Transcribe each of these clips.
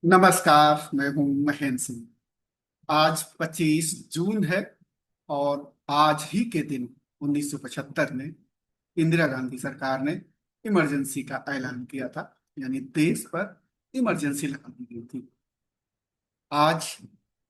नमस्कार। मैं हूं महेंद्र सिंह। आज 25 जून है और आज ही के दिन 1975 में इंदिरा गांधी सरकार ने इमरजेंसी का ऐलान किया था। यानी देश पर इमरजेंसी लगा दी गई थी। आज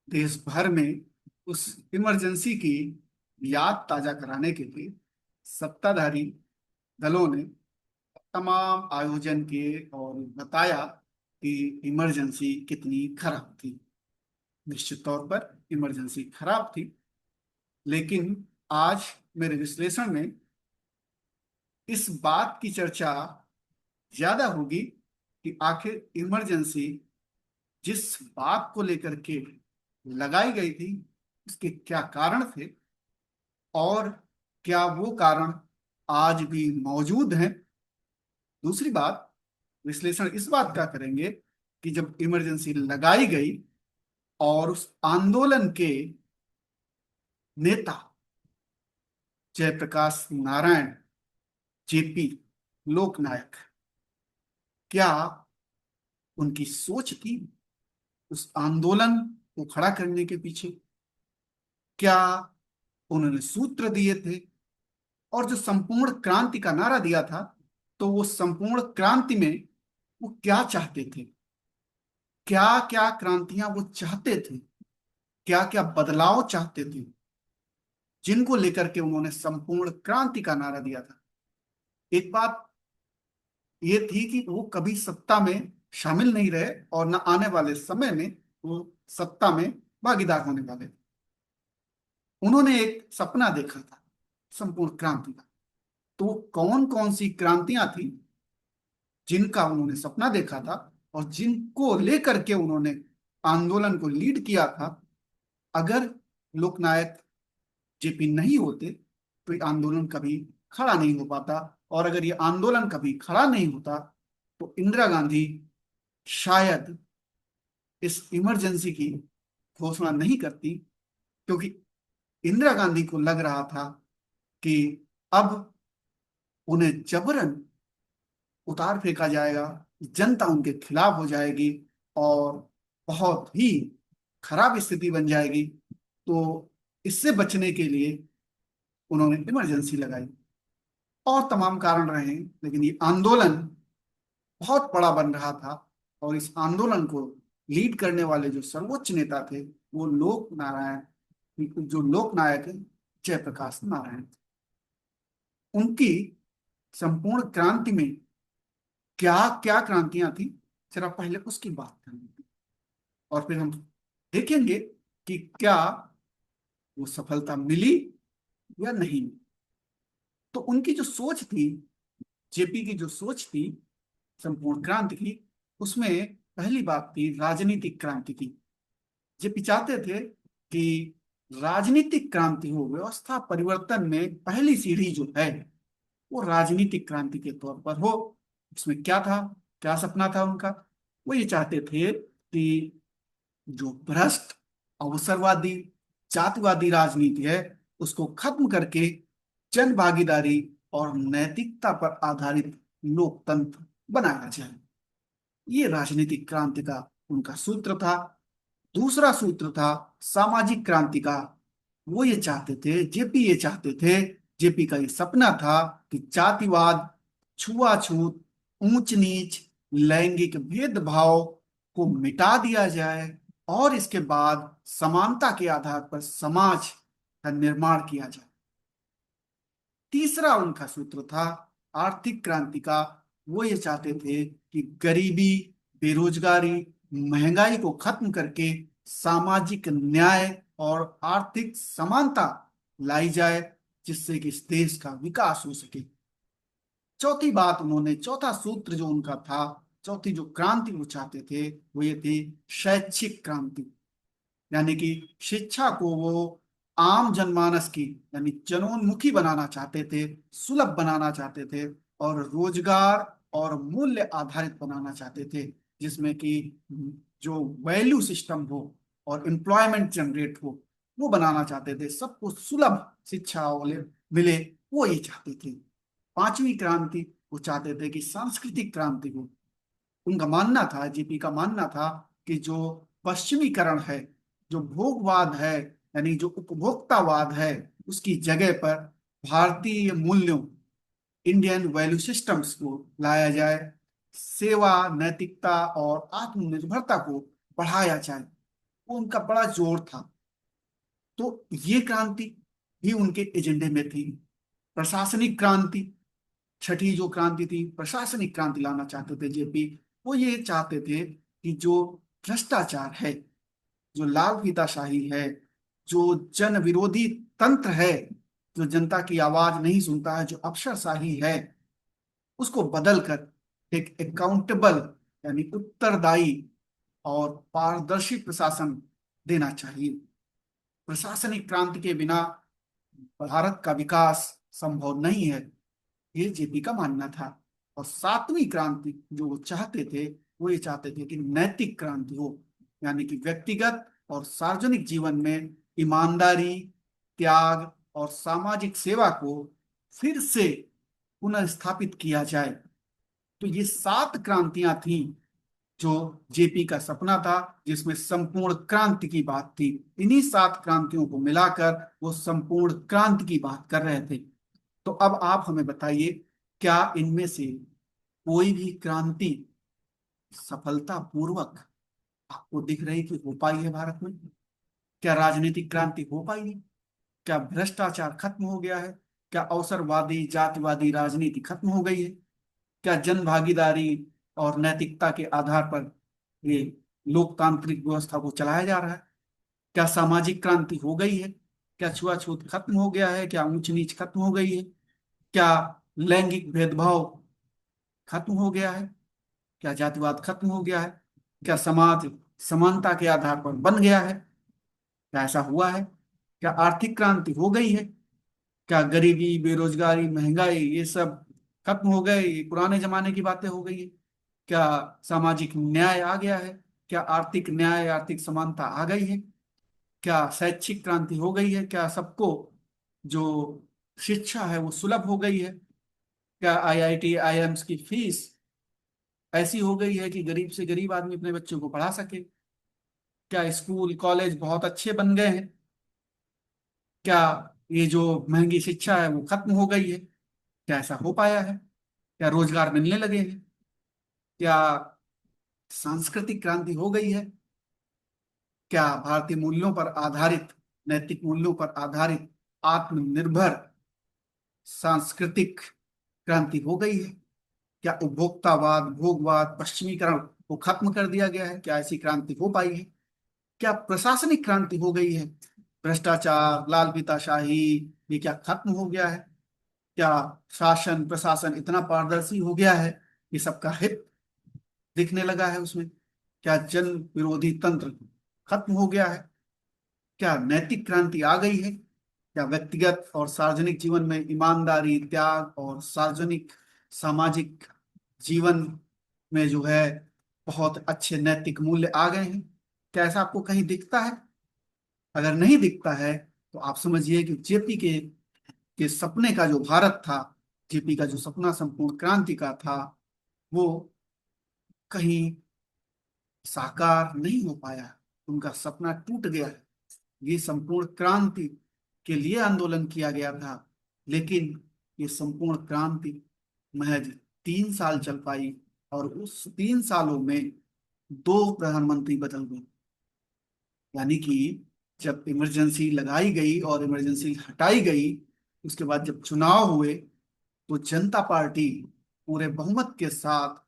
देश भर में उस इमरजेंसी की याद ताजा कराने के लिए सत्ताधारी दलों ने तमाम आयोजन किए और बताया कि इमरजेंसी कितनी खराब थी। निश्चित तौर पर इमरजेंसी खराब थी, लेकिन आज मेरे विश्लेषण में इस बात की चर्चा ज्यादा होगी कि आखिर इमरजेंसी जिस बात को लेकर के लगाई गई थी उसके क्या कारण थे और क्या वो कारण आज भी मौजूद हैं। दूसरी बात, विश्लेषण इस बात का करेंगे कि जब इमरजेंसी लगाई गई और उस आंदोलन के नेता जयप्रकाश नारायण, जेपी, लोकनायक, क्या उनकी सोच थी उस आंदोलन को खड़ा करने के पीछे? क्या उन्होंने सूत्र दिए थे? और जो संपूर्ण क्रांति का नारा दिया था, तो वो संपूर्ण क्रांति में वो क्या चाहते थे? क्या क्या क्रांतियां वो चाहते थे? क्या क्या बदलाव चाहते थे जिनको लेकर के उन्होंने संपूर्ण क्रांति का नारा दिया था? एक बात ये थी कि वो कभी सत्ता में शामिल नहीं रहे और न आने वाले समय में वो सत्ता में भागीदार होने वाले थे। उन्होंने एक सपना देखा था संपूर्ण क्रांति का। तो कौन कौन सी क्रांतियां थी जिनका उन्होंने सपना देखा था और जिनको लेकर के उन्होंने आंदोलन को लीड किया था? अगर लोकनायक जेपी नहीं होते तो ये आंदोलन कभी खड़ा नहीं हो पाता, और अगर ये आंदोलन कभी खड़ा नहीं होता तो इंदिरा गांधी शायद इस इमरजेंसी की घोषणा नहीं करती, क्योंकि इंदिरा गांधी को लग रहा था कि अब उन्हें जबरन उतार फेंका जाएगा, जनता उनके खिलाफ हो जाएगी और बहुत ही खराब स्थिति बन जाएगी। तो इससे बचने के लिए उन्होंने इमरजेंसी लगाई। और तमाम कारण रहे, लेकिन ये आंदोलन बहुत बड़ा बन रहा था और इस आंदोलन को लीड करने वाले जो सर्वोच्च नेता थे वो लोक नारायण, जो लोकनायक जयप्रकाश नारायण थे। उनकी संपूर्ण क्रांति में क्या क्या क्रांतियां थी, जरा पहले उसकी बात करेंगे और फिर हम देखेंगे कि क्या वो सफलता मिली या नहीं। तो उनकी जो सोच थी, जेपी की जो सोच थी संपूर्ण क्रांति की, उसमें पहली बात थी राजनीतिक क्रांति की। जेपी चाहते थे कि राजनीतिक क्रांति हो, व्यवस्था परिवर्तन में पहली सीढ़ी जो है वो राजनीतिक क्रांति के तौर पर हो। उसमें क्या था, क्या सपना था उनका? वो ये चाहते थे कि जो भ्रष्ट, अवसरवादी, जातिवादी राजनीति है उसको खत्म करके जन भागीदारी और नैतिकता पर आधारित लोकतंत्र बनाया जाए। ये राजनीतिक क्रांति का उनका सूत्र था। दूसरा सूत्र था सामाजिक क्रांति का। वो ये चाहते थे, जेपी ये चाहते थे, जेपी का ये सपना था कि जातिवाद, छुआछूत, ऊंच नीच, लैंगिक भेदभाव को मिटा दिया जाए और इसके बाद समानता के आधार पर समाज का निर्माण किया जाए। तीसरा उनका सूत्र था आर्थिक क्रांति का। वो ये चाहते थे कि गरीबी, बेरोजगारी, महंगाई को खत्म करके सामाजिक न्याय और आर्थिक समानता लाई जाए, जिससे कि इस देश का विकास हो सके। चौथी बात उन्होंने, चौथा सूत्र जो उनका था, चौथी जो क्रांति वो चाहते थे वो ये थी शैक्षिक क्रांति। यानी कि शिक्षा को वो आम जनमानस की, यानी जनोन्मुखी बनाना चाहते थे, सुलभ बनाना चाहते थे और रोजगार और मूल्य आधारित बनाना चाहते थे, जिसमें कि जो वैल्यू सिस्टम हो और एम्प्लॉयमेंट जनरेट हो वो बनाना चाहते थे। सबको सुलभ शिक्षा मिले, वो ये चाहते थे। पांचवी क्रांति वो चाहते थे कि सांस्कृतिक क्रांति हो। उनका मानना था, जेपी का मानना था कि जो पश्चिमीकरण है, जो भोगवाद है, यानी जो उपभोक्तावाद है, उसकी जगह पर भारतीय मूल्यों, इंडियन वैल्यू सिस्टम्स को लाया जाए, सेवा, नैतिकता और आत्मनिर्भरता को बढ़ाया जाए। वो उनका बड़ा जोर था। तो ये क्रांति भी उनके एजेंडे में थी। प्रशासनिक क्रांति, छठी जो क्रांति थी, प्रशासनिक क्रांति लाना चाहते थे जेपी। वो ये चाहते थे कि जो भ्रष्टाचार है, जो लाभ फीताशाही है, जो जन विरोधी तंत्र है, जो जनता की आवाज नहीं सुनता है, जो अफसरशाही है, उसको बदलकर एक अकाउंटेबल, यानी उत्तरदायी और पारदर्शी प्रशासन देना चाहिए। प्रशासनिक क्रांति के बिना भारत का विकास संभव नहीं है, ये जेपी का मानना था। और सातवीं क्रांति जो वो चाहते थे, वो ये चाहते थे कि नैतिक क्रांति हो, यानी कि व्यक्तिगत और सार्वजनिक जीवन में ईमानदारी, त्याग और सामाजिक सेवा को फिर से पुनर्स्थापित किया जाए। तो ये सात क्रांतियां थी जो जेपी का सपना था, जिसमें संपूर्ण क्रांति की बात थी। इन्हीं सात क्रांतियों को मिलाकर वो संपूर्ण क्रांति की बात कर रहे थे। तो अब आप हमें बताइए, क्या इनमें से कोई भी क्रांति सफलता पूर्वक आपको दिख रही कि हो पाई है भारत में? क्या राजनीतिक क्रांति हो पाई है? क्या भ्रष्टाचार खत्म हो गया है? क्या अवसरवादी जातिवादी राजनीति खत्म हो गई है? क्या जन भागीदारी और नैतिकता के आधार पर ये लोकतांत्रिक व्यवस्था को चलाया जा रहा है? क्या सामाजिक क्रांति हो गई है? क्या छुआछूत खत्म हो गया है? क्या ऊंच नीच खत्म हो गई है? क्या लैंगिक भेदभाव खत्म हो गया है? क्या जातिवाद खत्म हो गया है? क्या समाज समानता के आधार पर बन गया है? क्या ऐसा हुआ है? क्या आर्थिक क्रांति हो गई है? क्या गरीबी, बेरोजगारी, महंगाई ये सब खत्म हो गए? ये पुराने जमाने की बातें हो गई है। क्या सामाजिक न्याय आ गया है? क्या आर्थिक न्याय, आर्थिक समानता आ गई है? क्या शैक्षिक क्रांति हो गई है? क्या सबको जो शिक्षा है वो सुलभ हो गई है? क्या आईआईटी आईआईएम्स की फीस ऐसी हो गई है कि गरीब से गरीब आदमी अपने बच्चों को पढ़ा सके? क्या स्कूल कॉलेज बहुत अच्छे बन गए हैं? क्या ये जो महंगी शिक्षा है वो खत्म हो गई है? क्या ऐसा हो पाया है? क्या रोजगार मिलने लगे हैं? क्या सांस्कृतिक क्रांति हो गई है? क्या भारतीय मूल्यों पर आधारित, नैतिक मूल्यों पर आधारित आत्मनिर्भर सांस्कृतिक क्रांति हो गई है? क्या उपभोक्तावाद, भोगवाद, पश्चिमीकरण को खत्म कर दिया गया है? क्या ऐसी क्रांति हो पाई है? क्या प्रशासनिक क्रांति हो गई है? भ्रष्टाचार, लाल फीताशाही, ये क्या खत्म हो गया है? क्या शासन प्रशासन इतना पारदर्शी हो गया है कि सबका हित दिखने लगा है उसमें? क्या जन विरोधी तंत्र खत्म हो गया है? क्या नैतिक क्रांति आ गई है? क्या व्यक्तिगत और सार्वजनिक जीवन में ईमानदारी, त्याग और सार्वजनिक सामाजिक जीवन में जो है बहुत अच्छे नैतिक मूल्य आ गए हैं? क्या ऐसा आपको कहीं दिखता है? अगर नहीं दिखता है तो आप समझिए कि जेपी के सपने का जो भारत था, जेपी का जो सपना संपूर्ण क्रांति का था, वो कहीं साकार नहीं हो पाया। उनका सपना टूट गया है। ये संपूर्ण क्रांति के लिए आंदोलन किया गया था, लेकिन ये संपूर्ण क्रांति महज 3 साल चल पाई, और उस 3 सालों में दो प्रधानमंत्री बदल गए। यानी कि जब इमरजेंसी लगाई गई और इमरजेंसी हटाई गई, उसके बाद जब चुनाव हुए, तो जनता पार्टी पूरे बहुमत के साथ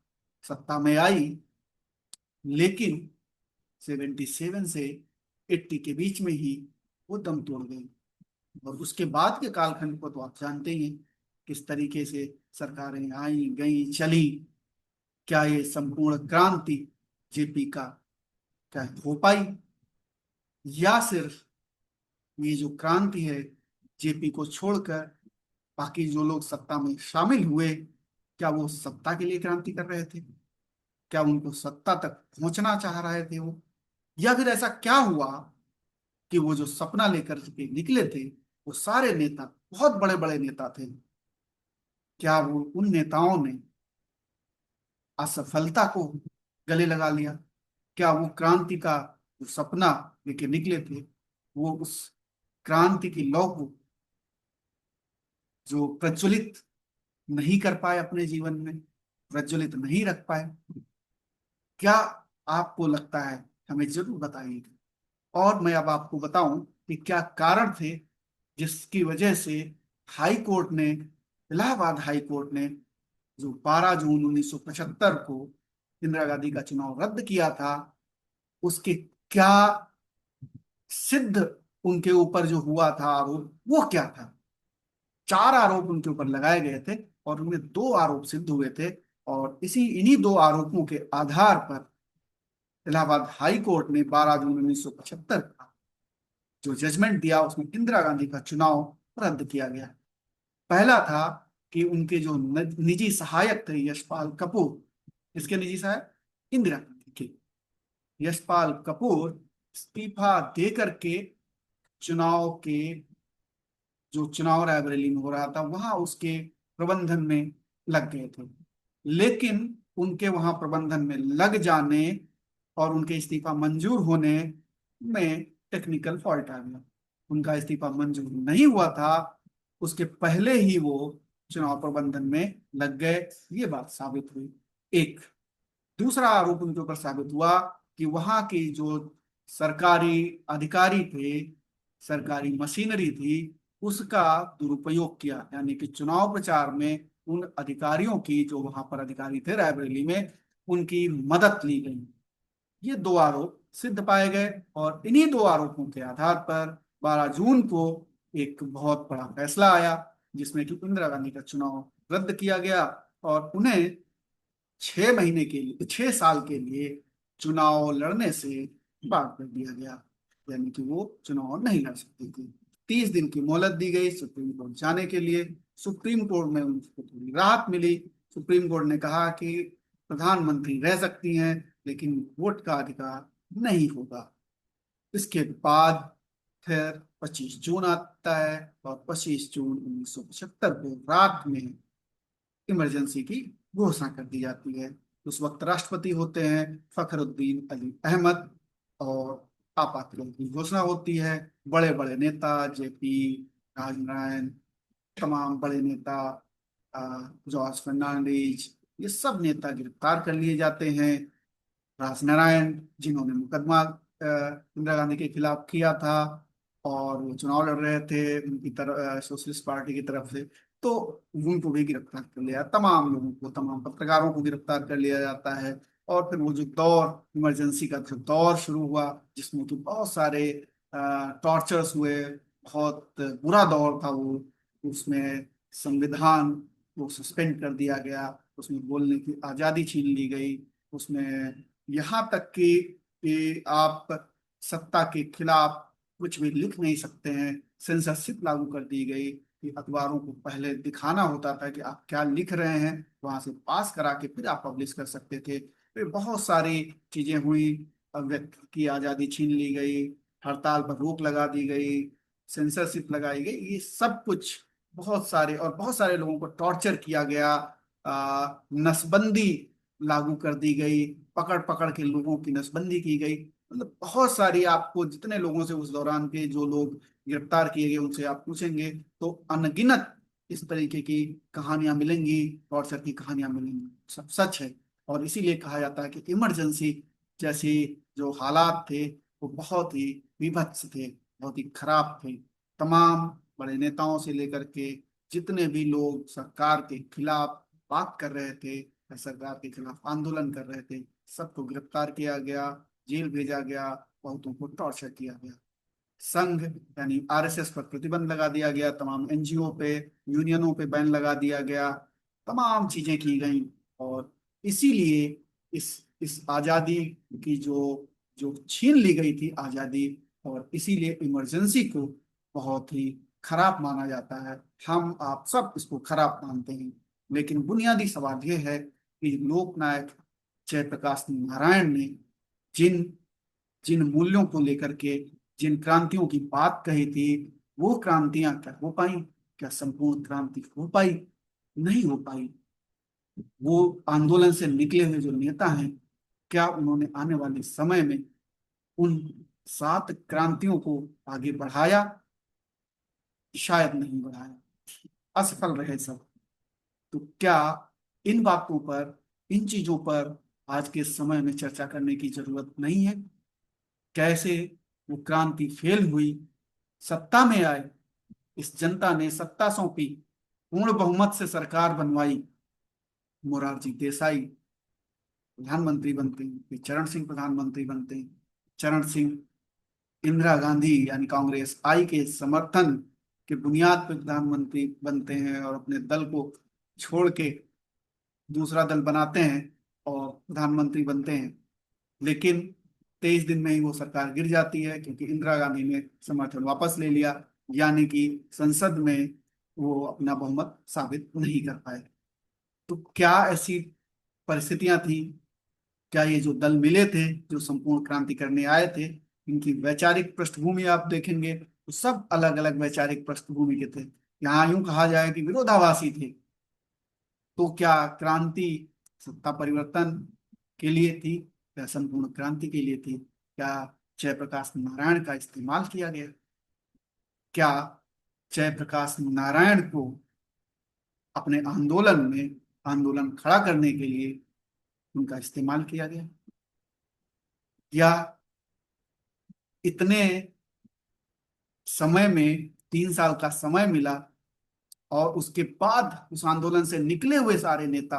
सत्ता में आई, लेकिन 77 से 80 के बीच में ही वो दम तोड़ गई। और उसके बाद के कालखंड को तो आप जानते ही हैं, किस तरीके से सरकारें आई गई चली। क्या ये संपूर्ण क्रांति जेपी का क्या हो पाई, या सिर्फ ये जो क्रांति है जेपी को छोड़कर बाकी जो लोग सत्ता में शामिल हुए, क्या वो सत्ता के लिए क्रांति कर रहे थे? क्या उनको सत्ता तक पहुंचना चाह रहे थे वो? या फिर ऐसा क्या हुआ कि वो जो सपना लेकर के निकले थे, वो सारे नेता बहुत बड़े बड़े नेता थे, क्या वो उन नेताओं ने असफलता को गले लगा लिया? क्या वो क्रांति का जो सपना लेके निकले थे, वो उस क्रांति की लौ को जो प्रज्वलित नहीं कर पाए, अपने जीवन में प्रज्वलित नहीं रख पाए? क्या आपको लगता है? हमें जरूर बताइएगा। और मैं अब आपको बताऊं कि क्या कारण थे जिसकी वजह से हाई कोर्ट ने, इलाहाबाद हाई कोर्ट ने, जो 12 जून 1975 को इंदिरा गांधी का चुनाव रद्द किया था, उसके क्या सिद्ध उनके ऊपर जो हुआ था आरोप, वो क्या था? 4 आरोप उनके ऊपर लगाए गए थे और उनमें 2 आरोप सिद्ध हुए थे। और इन्हीं 2 आरोपों के आधार पर इलाहाबाद हाई कोर्ट ने 12 जून 1975 का जो जजमेंट दिया, उसमें इंदिरा गांधी का चुनाव रद्द किया गया। पहला था कि उनके जो निजी सहायक थे यशपाल कपूर, इसके निजी सहायक इंदिरा गांधी के, यशपाल कपूर इस्तीफा दे करके चुनाव के, जो चुनाव रायबरेली में हो रहा था वहां उसके प्रबंधन में लग गए थे। लेकिन उनके वहां प्रबंधन में लग जाने और उनके इस्तीफा मंजूर होने में टेक्निकल फॉल्ट आ गया। उनका इस्तीफा मंजूर नहीं हुआ था, उसके पहले ही वो चुनाव प्रबंधन में लग गए। ये बात साबित हुई। एक दूसरा आरोप उनके ऊपर साबित हुआ कि वहां की जो सरकारी अधिकारी थे, सरकारी मशीनरी थी, उसका दुरुपयोग किया। यानी कि चुनाव प्रचार में उन अधिकारियों की, जो वहां पर अधिकारी थे रायबरेली में, उनकी मदद ली गई। ये 2 आरोप सिद्ध पाए गए और इन्हीं 2 आरोपों के आधार पर 12 जून को एक बहुत बड़ा फैसला आया, जिसमें कि इंदिरा गांधी का चुनाव रद्द किया गया और उन्हें 6 महीने के लिए, 6 साल के लिए चुनाव लड़ने से बाहर कर दिया गया। यानी कि वो चुनाव नहीं लड़ सकती थी। 30 दिन की मोहलत दी गई सुप्रीम कोर्ट जाने के लिए। सुप्रीम कोर्ट में उनको थोड़ी राहत मिली। सुप्रीम कोर्ट ने कहा कि प्रधानमंत्री रह सकती हैं, लेकिन वोट का अधिकार नहीं होगा। इसके बाद फिर 25 जून आता है और 25 जून 1975 को रात में इमरजेंसी की घोषणा कर दी जाती है। उस वक्त राष्ट्रपति होते हैं फखरुद्दीन अली अहमद और आपातकाल की घोषणा होती है। बड़े बड़े नेता, जेपी, राजनारायण, तमाम बड़े नेता, जॉर्ज फर्नांडिज, ये सब नेता गिरफ्तार कर लिए जाते हैं। राजनारायण, जिन्होंने मुकदमा इंदिरा गांधी के खिलाफ किया था और वो चुनाव लड़ रहे थे उनकी तरफ, सोशलिस्ट पार्टी की तरफ से, तो उनको भी गिरफ्तार कर लिया। तमाम लोगों को, तमाम पत्रकारों को गिरफ्तार कर लिया जाता है। और फिर वो जो दौर, इमरजेंसी का जो दौर शुरू हुआ, जिसमें कि बहुत सारे टॉर्चर्स हुए, बहुत बुरा दौर था वो। उसमें संविधान को सस्पेंड कर दिया गया, उसमें बोलने की आज़ादी छीन ली गई, उसमें यहाँ तक कि आप सत्ता के खिलाफ कुछ भी लिख नहीं सकते हैं। सेंसरशिप लागू कर दी गई कि अखबारों को पहले दिखाना होता था कि आप क्या लिख रहे हैं, वहां से पास करा के फिर आप पब्लिश कर सकते थे। फिर बहुत सारी चीजें हुई। व्यक्ति की आज़ादी छीन ली गई, हड़ताल पर रोक लगा दी गई, सेंसरशिप लगाई गई, ये सब कुछ। बहुत सारे लोगों को टॉर्चर किया गया। नसबंदी लागू कर दी गई, पकड़ पकड़ के लोगों की नसबंदी की गई। मतलब बहुत सारी, आपको जितने लोगों से उस दौरान के जो लोग गिरफ्तार किए गए उनसे आप पूछेंगे तो अनगिनत इस तरीके की कहानियां मिलेंगी, टॉर्चर की कहानियां मिलेंगी। सब सच है। और इसीलिए कहा जाता है कि इमरजेंसी जैसे जो हालात थे वो बहुत ही विभत्स थे, बहुत ही खराब थे। तमाम बड़े नेताओं से लेकर के जितने भी लोग सरकार के खिलाफ बात कर रहे थे, सरकार के खिलाफ आंदोलन कर रहे थे, सबको गिरफ्तार किया गया, जेल भेजा गया, बहुतों को टॉर्चर किया गया। संघ यानी आरएसएस पर प्रतिबंध लगा दिया गया, तमाम एनजीओ पे, यूनियनों पे बैन लगा दिया गया, तमाम चीजें की गई। और इसीलिए इस आजादी की जो जो छीन ली गई थी आजादी, और इसीलिए इमरजेंसी को बहुत ही खराब माना जाता है। हम आप सब इसको खराब मानते हैं। लेकिन बुनियादी सवाल यह है कि लोकनायक जयप्रकाश नारायण ने जिन जिन मूल्यों को लेकर के, जिन क्रांतियों की बात कही थी, वो क्रांतियां क्या हो पाई? क्या संपूर्ण क्रांति हो पाई? नहीं हो पाई। वो आंदोलन से निकले हुए जो नेता हैं, क्या उन्होंने आने वाले समय में उन 7 क्रांतियों को आगे बढ़ाया? शायद नहीं बढ़ाया, असफल रहे सब। तो क्या इन बातों पर, इन चीजों पर आज के समय में चर्चा करने की जरूरत नहीं है? कैसे वो क्रांति फेल हुई, सत्ता में आए, इस जनता ने सत्ता सौंपी, पूर्ण बहुमत से सरकार बनवाई, मोरारजी देसाई प्रधानमंत्री बनते हैं, फिर चरण सिंह प्रधानमंत्री बनते हैं, चरण सिंह इंदिरा गांधी यानी कांग्रेस आई के समर्थन के बुनियाद पर प्रधानमंत्री बनते हैं और अपने दल को छोड़ के दूसरा दल बनाते हैं और प्रधानमंत्री बनते हैं। लेकिन 23 दिन में ही वो सरकार गिर जाती है, क्योंकि इंदिरा गांधी ने समर्थन वापस ले लिया, यानी कि संसद में वो अपना बहुमत साबित नहीं कर पाए। तो क्या ऐसी परिस्थितियां थी? क्या ये जो दल मिले थे, जो संपूर्ण क्रांति करने आए थे, इनकी वैचारिक पृष्ठभूमि आप देखेंगे तो सब अलग अलग वैचारिक पृष्ठभूमि के थे। यहाँ यूं कहा जाए कि विरोधाभासी थे। तो क्या क्रांति सत्ता परिवर्तन के लिए थी या संपूर्ण क्रांति के लिए थी? क्या जयप्रकाश नारायण का इस्तेमाल किया गया? क्या जयप्रकाश नारायण को अपने आंदोलन में, आंदोलन खड़ा करने के लिए उनका इस्तेमाल किया गया? या इतने समय में 3 साल का समय मिला और उसके बाद उस आंदोलन से निकले हुए सारे नेता,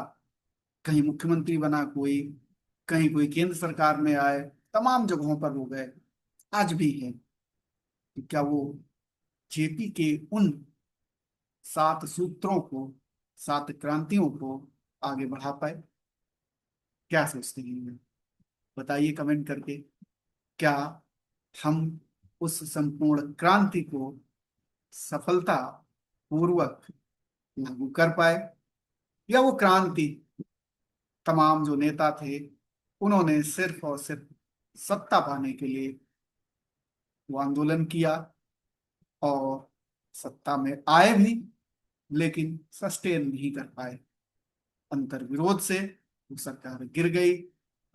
कहीं मुख्यमंत्री बना कोई, कहीं कोई केंद्र सरकार में आए, तमाम जगहों पर हो गए, आज भी है, तो क्या वो जेपी के उन 7 सूत्रों को, 7 क्रांतियों को आगे बढ़ा पाए? क्या सोचते हैं? बताइए कमेंट करके। क्या हम उस संपूर्ण क्रांति को सफलता पूर्वक लागू कर पाए, या वो क्रांति, तमाम जो नेता थे उन्होंने सिर्फ और सिर्फ सत्ता पाने के लिए वो आंदोलन किया और सत्ता में आए भी, लेकिन सस्टेन नहीं कर पाए, अंतर विरोध से वो सरकार गिर गई।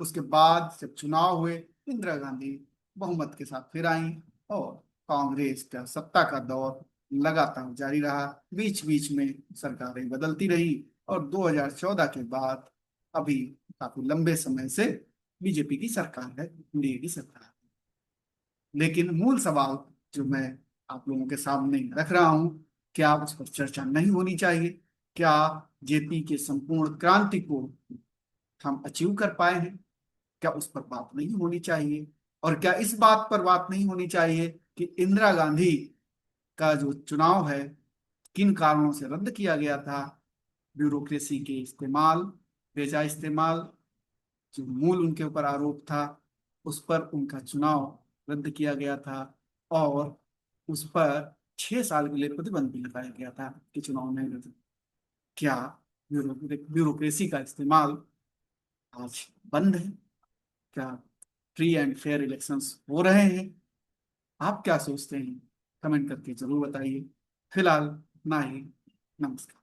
उसके बाद जब चुनाव हुए, इंदिरा गांधी बहुमत के साथ फिर आई और कांग्रेस का सत्ता का दौर लगातार जारी रहा। बीच बीच में सरकारें बदलती रही और 2014 के बाद अभी काफी लंबे समय से बीजेपी की सरकार है, एनडीए की सरकार है। लेकिन मूल सवाल जो मैं आप लोगों के सामने रख रहा हूं, क्या उस पर चर्चा नहीं होनी चाहिए? क्या जेपी के संपूर्ण क्रांति को हम अचीव कर पाए हैं? क्या उस पर बात नहीं होनी चाहिए? और क्या इस बात पर बात नहीं होनी चाहिए कि इंदिरा गांधी का जो चुनाव है, किन कारणों से रद्द किया गया था? ब्यूरोक्रेसी के इस्तेमाल, बेजा इस्तेमाल, जो मूल उनके ऊपर आरोप था, उस पर उनका चुनाव रद्द किया गया था और उस पर 6 साल के लिए प्रतिबंध भी लगाया गया था कि चुनाव नहीं लड़। क्या ब्यूरोक्रेसी का इस्तेमाल आज बंद है? क्या फ्री एंड फेयर इलेक्शंस हो रहे हैं? आप क्या सोचते हैं? कमेंट करके जरूर बताइए। फिलहाल ना ही, नमस्कार।